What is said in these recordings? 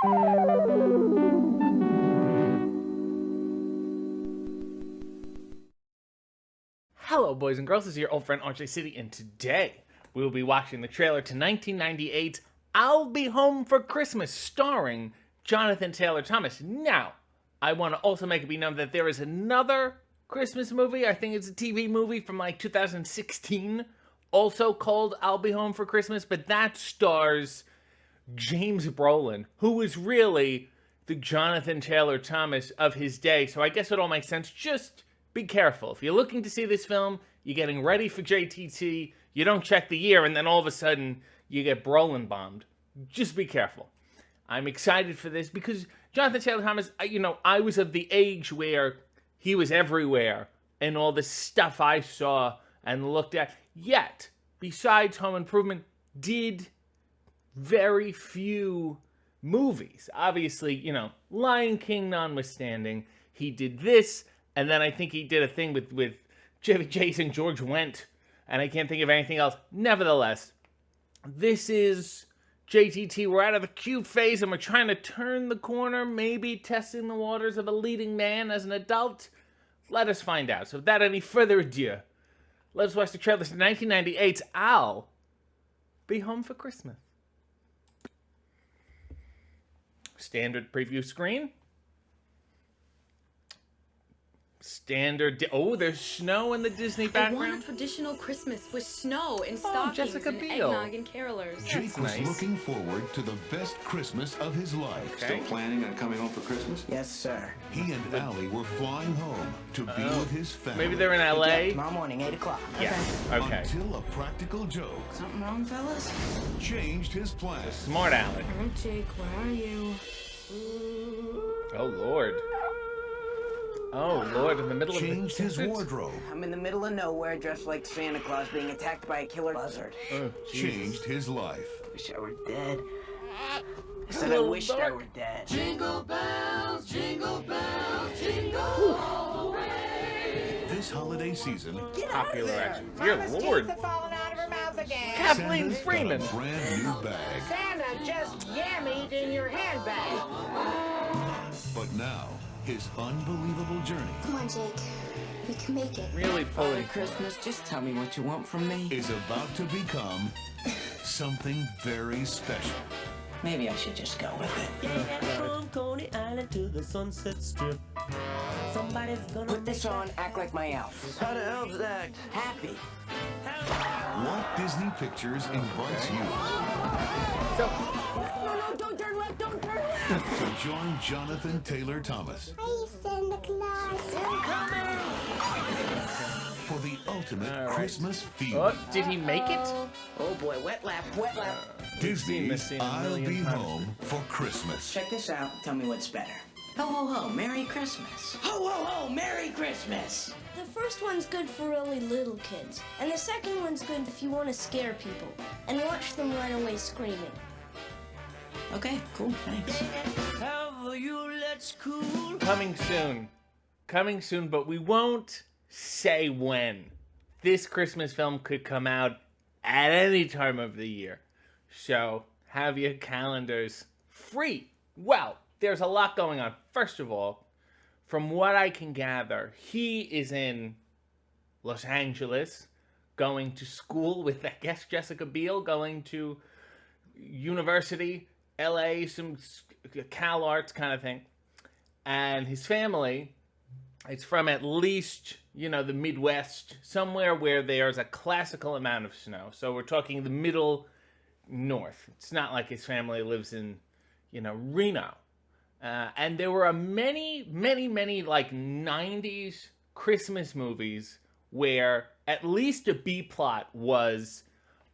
Hello, boys and girls. This is your old friend RJ City, and today we will be watching the trailer to 1998's I'll Be Home for Christmas, starring Jonathan Taylor Thomas. Now, I want to also make it be known that there is another Christmas movie. I think it's a TV movie from like 2016, also called I'll Be Home for Christmas, but that stars James Brolin, who is really the Jonathan Taylor Thomas of his day. So I guess it all makes sense. Just be careful. If you're looking to see this film, you're getting ready for JTT, you don't check the year, and then all of a sudden you get Brolin bombed. Just be careful. I'm excited for this because Jonathan Taylor Thomas, I was of the age where he was everywhere and all the stuff I saw and looked at. Yet, besides Home Improvement, did very few movies. Obviously, Lion King notwithstanding, he did this, and then I think he did a thing with Jason George Wendt, and I can't think of anything else. Nevertheless, this is JTT. We're out of the cute phase, and we're trying to turn the corner, maybe testing the waters of a leading man as an adult. Let us find out. So without any further ado, let's watch the trailer to 1998's I'll Be Home for Christmas. Standard preview screen. Standard. Oh, there's snow in the Disney background. I want a traditional Christmas with snow and stockings Jessica and Biel. eggnog and carolers. Jake was looking forward to the best Christmas of his life. Okay. Still planning on coming home for Christmas? Yes, sir. He and Allie were flying home to be with his family. Maybe they're in LA. Tomorrow morning, 8 o'clock. Yeah. Okay. Until a practical joke Something wrong, fellas? changed his plans. Smart Alec. Oh, Jake, where are you? Oh Lord. Oh Lord, in the middle Changed of the his desert? wardrobe. I'm in the middle of nowhere, dressed like Santa Claus, being attacked by a killer buzzard. Oh, Changed his life. Wish I were dead. I said I wished I were dead. This holiday season, popular action. Dear Lord. Kathleen Santa's Freeman. got a brand new bag. Santa just yammied in your handbag. But now, his unbelievable journey Come on, Jake. We can make it. Really pulling. Christmas, just tell me what you want from me. is about to become something very special. Maybe I should just go with it. From Coney Island to the Sunset Strip. Somebody's gonna Put this on, act like my elf. How do elves act? Happy. Walt Disney Pictures invites you No, don't turn left, don't turn left. to join Jonathan Taylor Thomas Hi, Santa Claus. for the ultimate Christmas feast. Oh, did he make it? Oh boy, wet lap, wet lap. We've seen this Disney's scene a I'll million Be times. Home for Christmas. Check this out, tell me what's better. Ho, ho, ho, Merry Christmas. Ho, ho, ho, Merry Christmas. The first one's good for really little kids, and the second one's good if you want to scare people and watch them run away screaming. Okay, cool, thanks. have you, let's cool. Coming soon. Coming soon, but we won't say when. This Christmas film could come out at any time of the year. So have your calendars free. Well, there's a lot going on. First of all, from what I can gather, he is in Los Angeles, going to school with, I guess, Jessica Biel, going to university, LA, some Cal Arts kind of thing. And his family, it's from at least, the Midwest, somewhere where there's a classical amount of snow. So we're talking the middle north. It's not like his family lives in, Reno. And there were many, like 90s Christmas movies where at least a B plot was,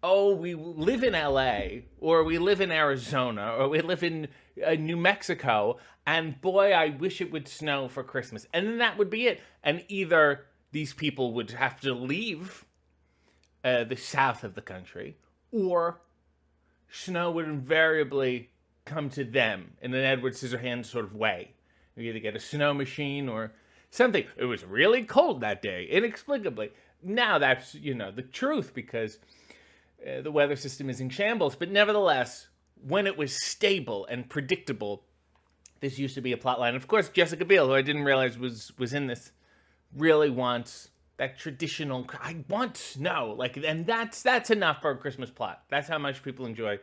oh, we live in LA, or we live in Arizona, or we live in New Mexico, and boy, I wish it would snow for Christmas. And then that would be it. And either these people would have to leave the south of the country, or snow would invariably come to them in an Edward Scissorhands sort of way. You either get a snow machine or something. It was really cold that day, inexplicably. Now that's, the truth, because the weather system is in shambles. But nevertheless, when it was stable and predictable, this used to be a plot line. Of course, Jessica Biel, who I didn't realize was in this, really wants that traditional, I want snow. Like, and that's enough for a Christmas plot. That's how much people enjoy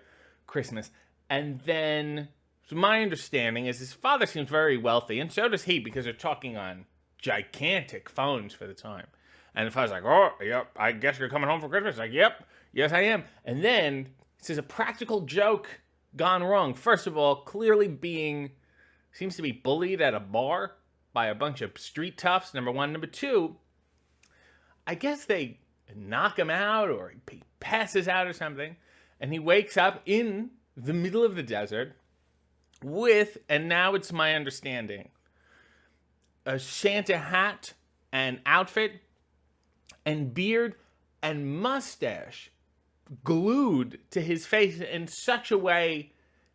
Christmas. And then, so my understanding is his father seems very wealthy, and so does he, because they're talking on gigantic phones for the time. And the father's like, oh, yep, I guess you're coming home for Christmas. Like, yep, yes, I am. And then, this is a practical joke gone wrong. First of all, clearly seems to be bullied at a bar by a bunch of street toughs, number one. Number two, I guess they knock him out, or he passes out or something, and he wakes up in the middle of the desert with, and now it's my understanding, a Santa hat and outfit and beard and mustache glued to his face in such a way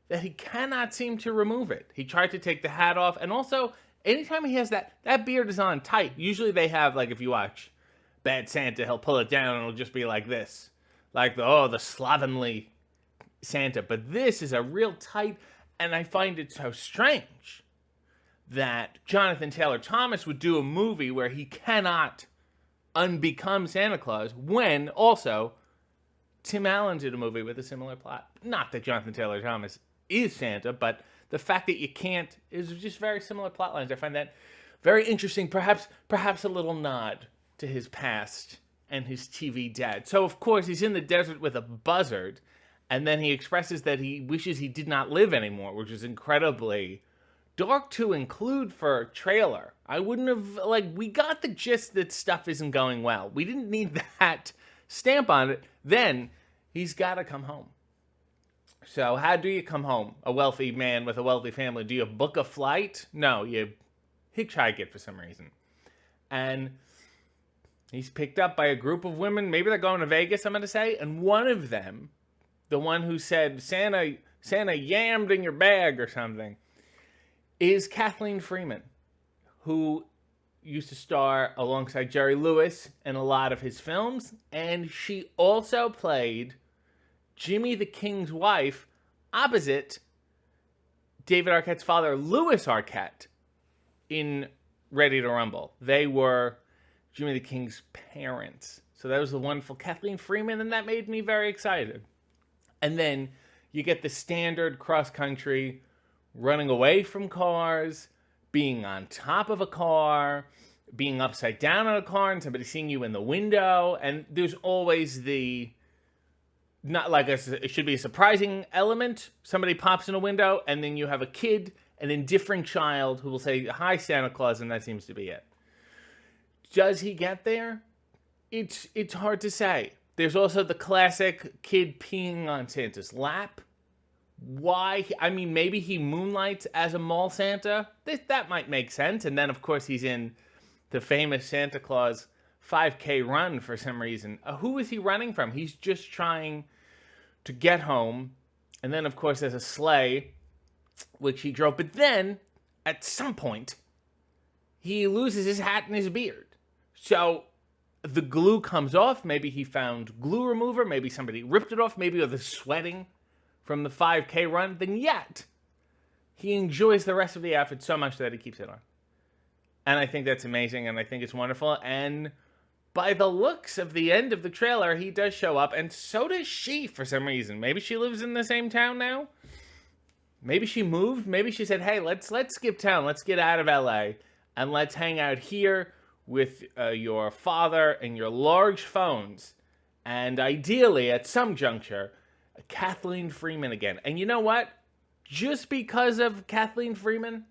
that he cannot seem to remove it. He tried to take the hat off, and also, anytime he has that beard is on tight. Usually they have, like, if you watch Bad Santa, he'll pull it down and it'll just be like this. Like, the slovenly Santa. But this is a real tight, and I find it so strange that Jonathan Taylor Thomas would do a movie where he cannot unbecome Santa Claus, when also Tim Allen did a movie with a similar plot. Not that Jonathan Taylor Thomas is Santa, but the fact that you can't is just very similar plot lines. I find that very interesting, perhaps a little nod to his past and his TV dad. So, of course, he's in the desert with a buzzard, and then he expresses that he wishes he did not live anymore, which is incredibly dark to include for a trailer. I wouldn't have, we got the gist that stuff isn't going well. We didn't need that stamp on it. Then he's got to come home. So how do you come home? A wealthy man with a wealthy family. Do you book a flight? No, you hitchhike it for some reason. And he's picked up by a group of women. Maybe they're going to Vegas, I'm going to say. And one of them, the one who said, Santa yammed in your bag or something, is Kathleen Freeman, who used to star alongside Jerry Lewis in a lot of his films. And she also played Jimmy the King's wife opposite David Arquette's father, Louis Arquette, in Ready to Rumble. They were Jimmy the King's parents. So that was the wonderful Kathleen Freeman, and that made me very excited. And then you get the standard cross-country running away from cars, being on top of a car, being upside down on a car, and somebody seeing you in the window. And there's always the, not like it should be a surprising element. Somebody pops in a window, and then you have a kid, an indifferent child who will say, hi, Santa Claus, and that seems to be it. Does he get there? It's hard to say. There's also the classic kid peeing on Santa's lap. Why? I mean, maybe he moonlights as a mall Santa. That might make sense. And then, of course, he's in the famous Santa Claus 5K run for some reason. Who is he running from? He's just trying to get home. And then, of course, there's a sleigh, which he drove. But then, at some point, he loses his hat and his beard. So the glue comes off. Maybe he found glue remover. Maybe somebody ripped it off. Maybe with the sweating from the 5K run. Then yet, he enjoys the rest of the outfit so much that he keeps it on. And I think that's amazing, and I think it's wonderful. And by the looks of the end of the trailer, he does show up, and so does she for some reason. Maybe she lives in the same town now? Maybe she moved? Maybe she said, hey, let's skip town. Let's get out of LA, and let's hang out here with your father and your large phones. And ideally, at some juncture, Kathleen Freeman again. And you know what? Just because of Kathleen Freeman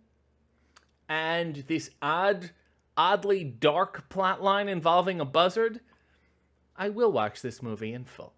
and this oddly dark plot line involving a buzzard, I will watch this movie in full.